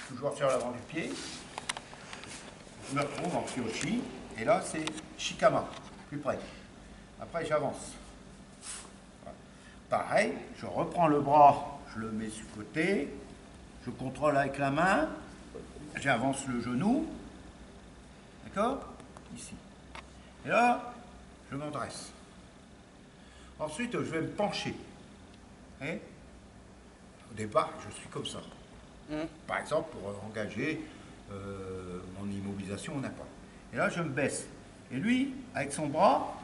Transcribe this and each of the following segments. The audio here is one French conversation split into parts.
toujours sur l'avant du pied. Je me retrouve en Kyoshi. Et là, c'est Shikama, plus près. Après, j'avance. Voilà. Pareil, je reprends le bras, je le mets sur le côté. Je contrôle avec la main. J'avance le genou. D'accord? Ici. Et là, je me dresse. Ensuite, je vais me pencher. Et au départ, je suis comme ça. Par exemple, pour engager mon immobilisation ou n'importe. Et là, je me baisse. Et lui, avec son bras,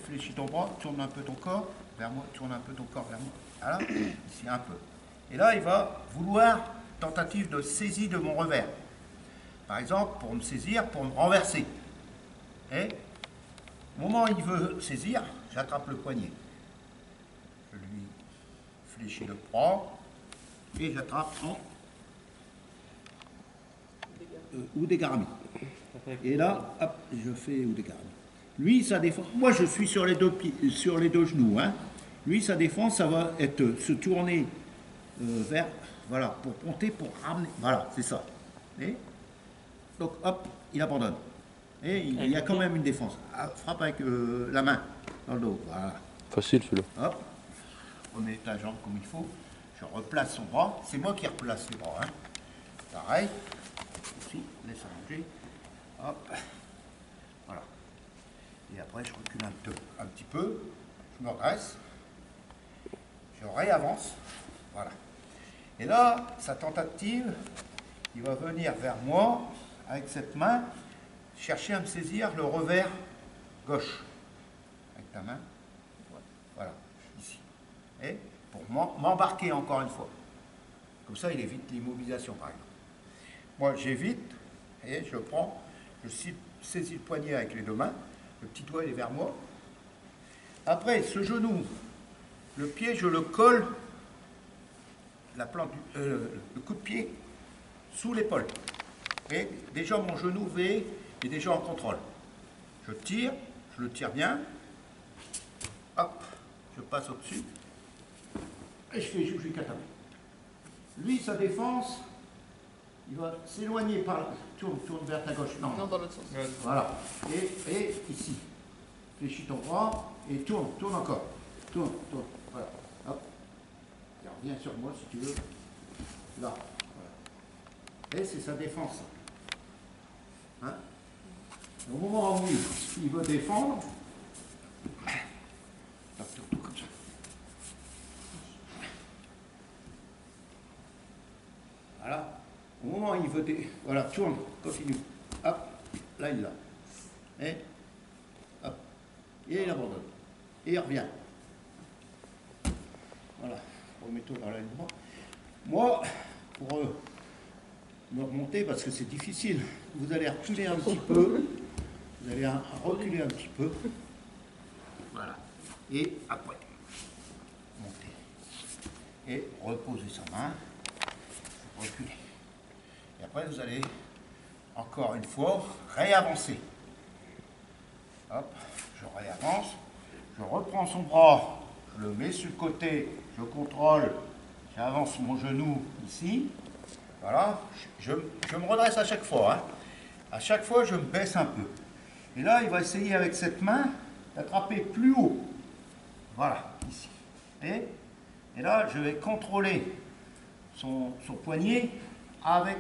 fléchis ton bras, tourne un peu ton corps vers moi, tourne un peu ton corps vers moi. Voilà, ici un peu. Et là, il va vouloir tentative de saisie de mon revers. Par exemple, pour me saisir, pour me renverser. Et au moment où il veut saisir, j'attrape le poignet. Je lui fléchis le bras et j'attrape en Udegarami. Et là, hop, je fais Udegarami. Lui, sa défense, moi je suis sur les deux pieds, sur les deux genoux. Hein. Lui, sa défense, ça va être se tourner vers, voilà, pour monter, pour ramener. Voilà, c'est ça. Et donc, hop, il abandonne. Et il y a quand même une défense. Ah, frappe avec la main dans le dos. Voilà. Facile celui-là. Hop, remets ta jambe comme il faut. Je replace son bras. C'est moi qui replace les bras. Hein. Pareil. Ici, laisse allonger. Hop. Voilà. Et après, je recule un petit peu. Je me redresse. Je réavance. Voilà. Et là, sa tentative, il va venir vers moi avec cette main, chercher à me saisir le revers gauche. Avec ta main. Voilà, ici. Et pour m'embarquer encore une fois. Comme ça, il évite l'immobilisation, par exemple. Moi, j'évite et je prends, je saisis le poignet avec les deux mains. Le petit doigt, il est vers moi. Après, ce genou, le pied, je le colle, la plante le coup de pied, sous l'épaule. Et déjà, mon genou est déjà en contrôle. Je tire, je le tire bien. Hop, je passe au-dessus. Et je fais Juji Katame. Lui, sa défense, il va s'éloigner par là. Tourne vers ta gauche. Non, dans l'autre sens. Voilà. Et ici. Fléchis ton bras et tourne encore. Tourne. Voilà. Hop. Et reviens sur moi si tu veux. Là. Voilà. Et c'est sa défense. Hein? Au moment où il veut défendre, surtout comme ça. Voilà. Au moment où il veut voilà, tourne, continue. Hop, là il l'a. Et hop. Et il abandonne. Et il revient. Voilà. Remets-toi dans l'alignement. Moi, pour me remonter, parce que c'est difficile, vous allez reculer un petit peu. Vous allez reculer un petit peu. Voilà. Et après, monter. Et reposer sa main. Reculer. Et après, vous allez, encore une fois, réavancer. Hop, je réavance. Je reprends son bras, je le mets sur le côté, je contrôle, j'avance mon genou ici. Voilà, je me redresse à chaque fois. Hein. À chaque fois, je me baisse un peu. Et là, il va essayer avec cette main d'attraper plus haut. Voilà, ici. Et là, je vais contrôler son poignet avec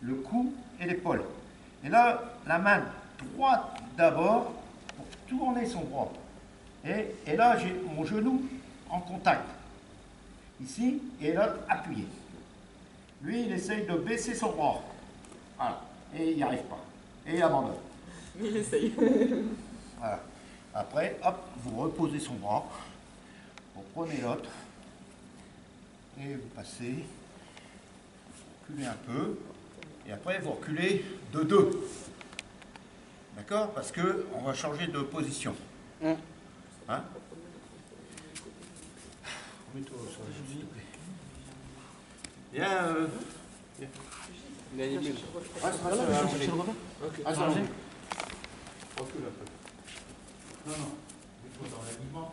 le cou et l'épaule. Et là, la main droite d'abord pour tourner son bras. Et là, j'ai mon genou en contact. Ici, et l'autre appuyé. Lui, il essaye de baisser son bras. Voilà. Et il n'y arrive pas. Et il abandonne. Mais il essaye. Voilà. Après, hop, vous reposez son bras. Vous prenez l'autre. Et vous passez. Vous reculez un peu. Et après, vous reculez de deux. D'accord? Parce qu'on va changer de position. Hein? Remets-toi au sol, s'il te plaît. Viens. Il a une minute. Reste allongé. Recule un peu. Non. Mets-toi dans l'alignement.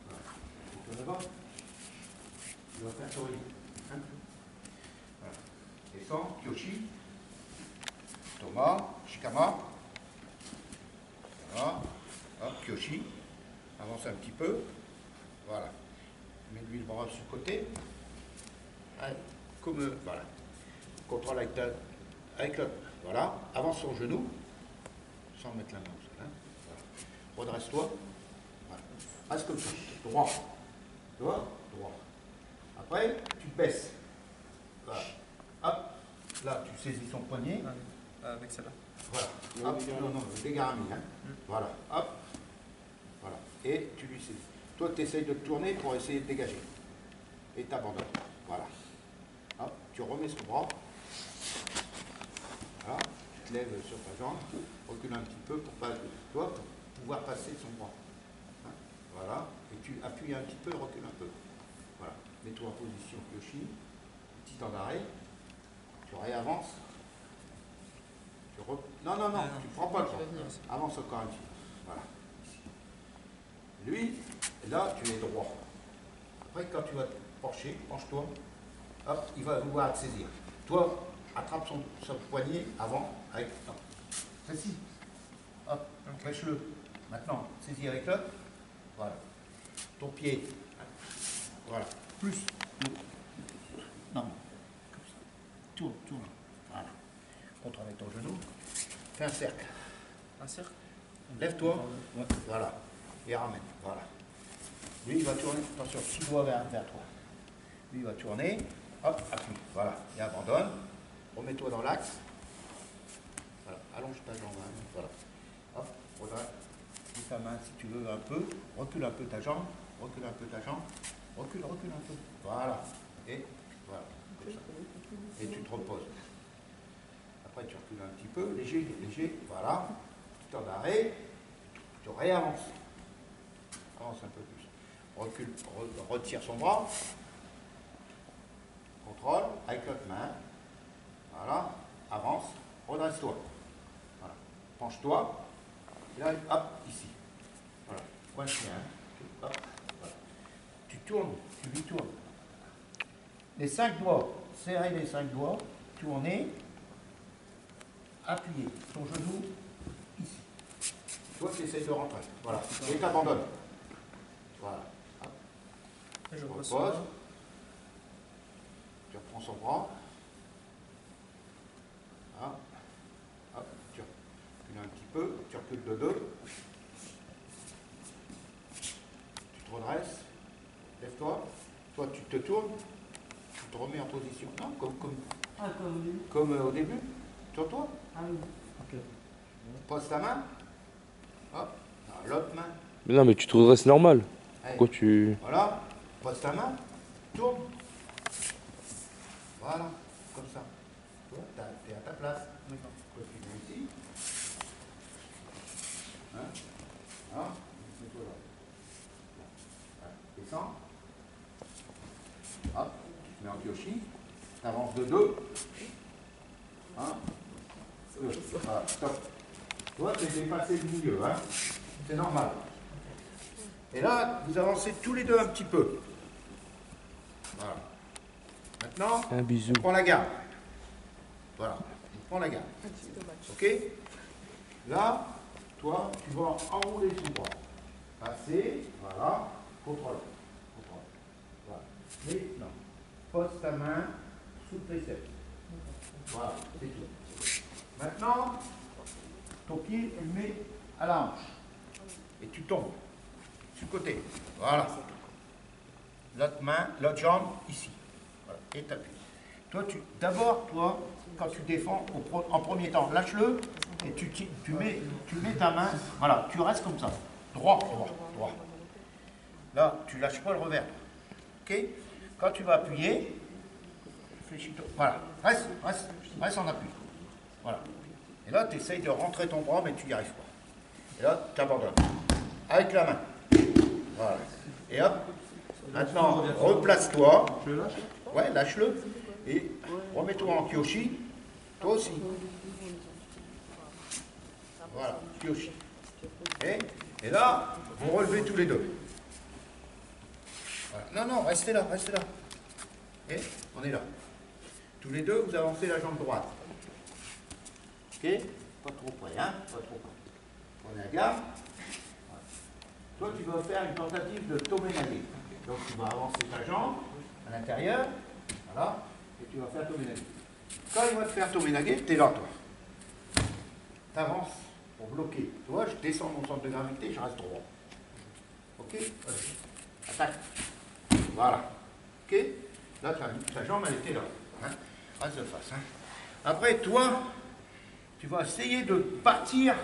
Mets-toi là-bas. Tu vas faire sourire. Hein? Voilà. Descends, Kyoshi. Thomas, Shikama. Voilà. Hop, Kyoshi. Avance un petit peu. Voilà. Mets-lui le bras sur le côté. Allez, comme voilà. Contrôle avec le. Voilà. Avance son genou. Sans mettre la main au sol. Hein. Voilà. Redresse-toi. Voilà. Reste comme ça. Droit. Droit. Droit. Après, tu te baisses. Voilà. Hop. Là, tu saisis son poignet. Avec celle-là. Voilà. Hop. Non, non, le dégarami. Hein. Voilà. Hop. Voilà. Et tu lui saisis. Toi, tu essayes de te tourner pour essayer de dégager. Et tu abandonnes. Voilà. Hop. Tu remets son bras. Voilà. Tu te lèves sur ta jambe. Recule un petit peu pour pouvoir passer son bras. Hein. Voilà. Et tu appuies un petit peu, recule un peu. Voilà. Mets-toi en position Kyoshi. Petit temps d'arrêt. Tu réavances. Non, non, non, tu ne prends pas le temps. Avance encore un petit peu. Voilà. Ici. Lui, là, tu es droit. Après, quand tu vas te pencher, penche-toi. Hop, il va vouloir te saisir. Toi, attrape son poignet avant avec. Ceci. Hop, empêche-le. Maintenant, saisis avec l'autre. Voilà. Ton pied. Voilà. Plus. Non. Comme ça. Tourne, tourne. Voilà. Contrôle avec ton genou. Fais un cercle. Un cercle. Lève-toi. Ouais. Voilà. Et ramène. Voilà. Lui, il va tourner. Attention, 6 doigts vers toi. Lui, il va tourner. Hop, appuie. Voilà. Et abandonne. Remets-toi dans l'axe. Voilà. Allonge ta jambe. Hein. Voilà. Hop, redresse. Mets ta main si tu veux un peu. Recule un peu ta jambe. Recule un peu ta jambe. Recule un peu. Voilà. Et voilà. Comme ça. Et tu te reposes. Après, tu recules un petit peu. Léger, léger. Voilà. Petit temps d'arrêt. Tu réavances. Avance un peu plus. Recule, retire son bras. Contrôle avec l'autre main. Voilà. Avance. Redresse-toi. Voilà. Penche-toi. Et là, hop, ici. Voilà. Coincé, hein. Hop. Voilà. Tu tournes, tu lui tournes. Les 5 doigts, serrez les 5 doigts, tournez, appuyez ton genou ici. Toi, tu essayes de rentrer. Voilà. Et tu abandonnes. Voilà. Hop. Et je repose. repose. Tu reprends son bras. Hop. Hop. Tu recules un petit peu. Tu recules de deux. Tu te redresses. Lève-toi. Toi, tu te tournes. Tu te remets en position. Non, comme au début. Tourne-toi. Ah oui. Ok. Pose ta main. Hop. L'autre main. Mais non, mais tu te redresses normal. Allez. Pourquoi tu. Voilà. Pose ta main. Tourne. Voilà. Comme ça. Toi, t'es à ta place. D'accord. Toi, tu viens ici. Hein? Hein? Mets-toi là. Voilà. Descends. Hop. Tu te mets en Kyoshi. Tu avances de deux. Hein? Voilà. Stop. Toi, tu es dépassé le milieu. Hein? C'est normal. Et là, vous avancez tous les deux un petit peu. Voilà. Maintenant, Un bisou. on prend la garde. Voilà. On prend la garde. Ok? Là, toi, tu vas enrouler son bras. Passer. Voilà. Contrôle. Contrôle. Voilà. Mais non. Pose ta main sous le triceps. Voilà. C'est tout. Maintenant, ton pied, elle met à la hanche. Et tu tombes. Sur le côté. Voilà. L'autre main, l'autre jambe, ici. Voilà. Et t'appuies. Toi, d'abord, toi, quand tu défends, en premier temps, lâche-le et tu mets ta main. Voilà, tu restes comme ça. Droit, droit, droit. Là, tu lâches pas le revers. Ok? Quand tu vas appuyer, réfléchis-toi. Voilà. Reste en appui. Voilà. Et là, tu essayes de rentrer ton bras, mais tu n'y arrives pas. Et là, tu abandonnes. Avec la main. Voilà. Et hop. Maintenant, replace-toi. Je le lâche? Ouais, lâche-le. Et remets-toi en Kyoshi. Toi aussi. Voilà, Kyoshi. Et là, vous relevez tous les deux. Voilà. Non, non, restez là, restez là. Et on est là. Tous les deux, vous avancez la jambe droite. Ok? Pas trop près, hein? Pas trop près. Prenez la garde. Voilà. Toi, tu vas faire une tentative de toménaguer. Donc, tu vas avancer ta jambe à l'intérieur. Voilà. Et tu vas faire toménaguer. Quand il va te faire toménaguer, tu es là, toi. Tu avances pour bloquer. Tu vois, je descends mon centre de gravité, je reste droit. Ok? Vas-y. Attaque. Voilà. Ok? Là, ta jambe, elle était là. Hein? Reste de face. Hein? Après, toi, tu vas essayer de partir.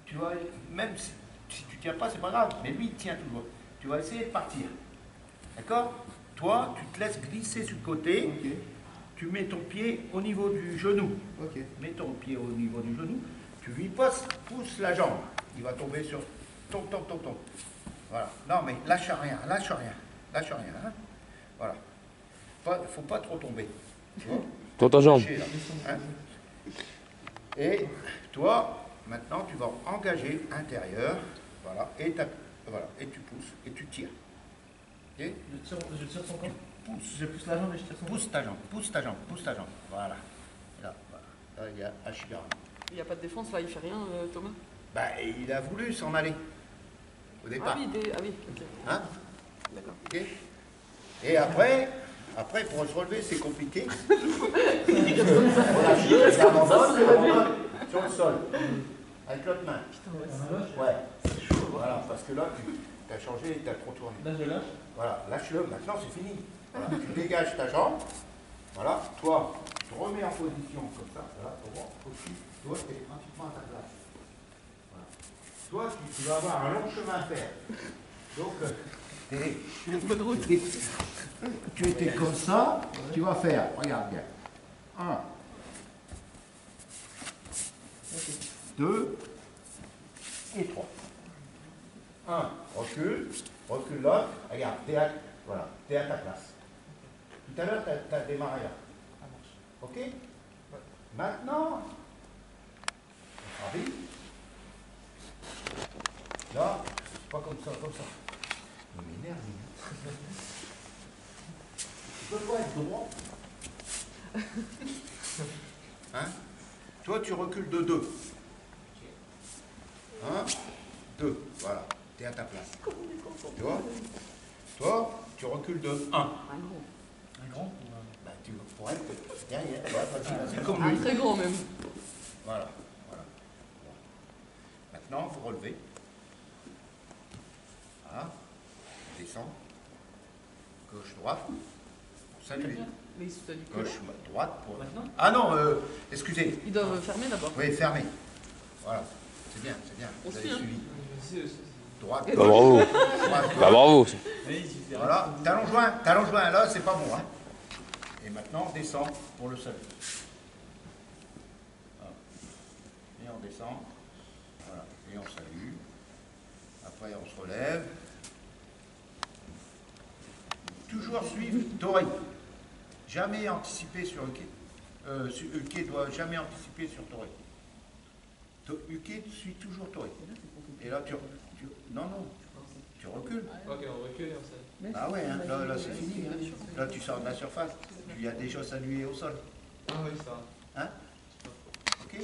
Tu vas, même si tu ne tiens pas, c'est pas grave. Mais lui, il tient toujours. Tu vas essayer de partir. D'accord? Toi, tu te laisses glisser sur le côté. Ok. Tu mets ton pied au niveau du genou. Ok. Mets ton pied au niveau du genou. Tu lui pousses la jambe. Il va tomber sur ton. Voilà. Non, mais lâche rien. Lâche rien. Hein? Voilà. Il ne faut pas trop tomber. Tu vois? Dans ta jambe. Lâcher, là. Hein? Et toi, maintenant, tu vas engager intérieur. Voilà. Voilà. Et tu pousses. Et tu tires. Ok? Je tire son corps. Pousse. Je pousse la jambe et je tire son corps. Pousse ta jambe. Voilà. Là, voilà. Là, il y a Ashigara. Il n'y a pas de défense là, il fait rien, Thomas. Bah, il a voulu s'en aller. Au départ. Ah oui, ok. Hein? D'accord. Ok? Et après, pour se relever, c'est compliqué. Relâche, il abandonne sur le sol. Avec l'autre main. Ouais. Voilà, parce que là, tu as changé, tu as trop tourné. Là, je lâche. Voilà, lâche-le, maintenant c'est fini. Voilà, tu dégages ta jambe. Voilà, toi, tu te remets en position comme ça. Voilà, toi, tu es pratiquement à ta place. Voilà. Toi, tu vas avoir un long chemin à faire. Donc, tu étais comme ça, tu vas faire, regarde bien. 1, 2 et 3. 1, recule l'autre, regarde, t'es à ta place. Tout à l'heure, tu as démarré là. Ok? Maintenant, arrive. Là, c'est pas comme ça. Il m'énerve, lui. Tu peux pas être droit. Hein? Toi, tu recules de 2. 1, 2, voilà. Tu es à ta place. Tu vois? Toi, tu recules de 1. Un grand. Bah, tu pourrais être derrière. Vas-y, comme Un lui. très grand même. Voilà. Maintenant, vous relevez. Voilà. Descend. Gauche, droite. Pour saluer. Mais il se dit que. Gauche, droite. Pour... Maintenant? Ah non, excusez. Ils doivent fermer d'abord. Oui, fermez. Voilà. C'est bien. On Vous suit, avez hein. suivi. Droite. Bah bravo. Droite, Bah bravo. voilà. Talon joint. Là, c'est pas bon. Hein. Et maintenant, on descend pour le salut. Voilà. Et on descend. Voilà. Et on salue. Après, on se relève. Toujours suivre Tori. Jamais anticiper sur Uke. Uke doit jamais anticiper sur Tori. Uke suit toujours Tori. Et là, non, tu recules. Ok, on recule et on s'est. Ah ouais, hein, là c'est fini. Hein. Là, tu sors de la surface. Tu as déjà salué au sol. Ah oui, ça va. Hein? Ok?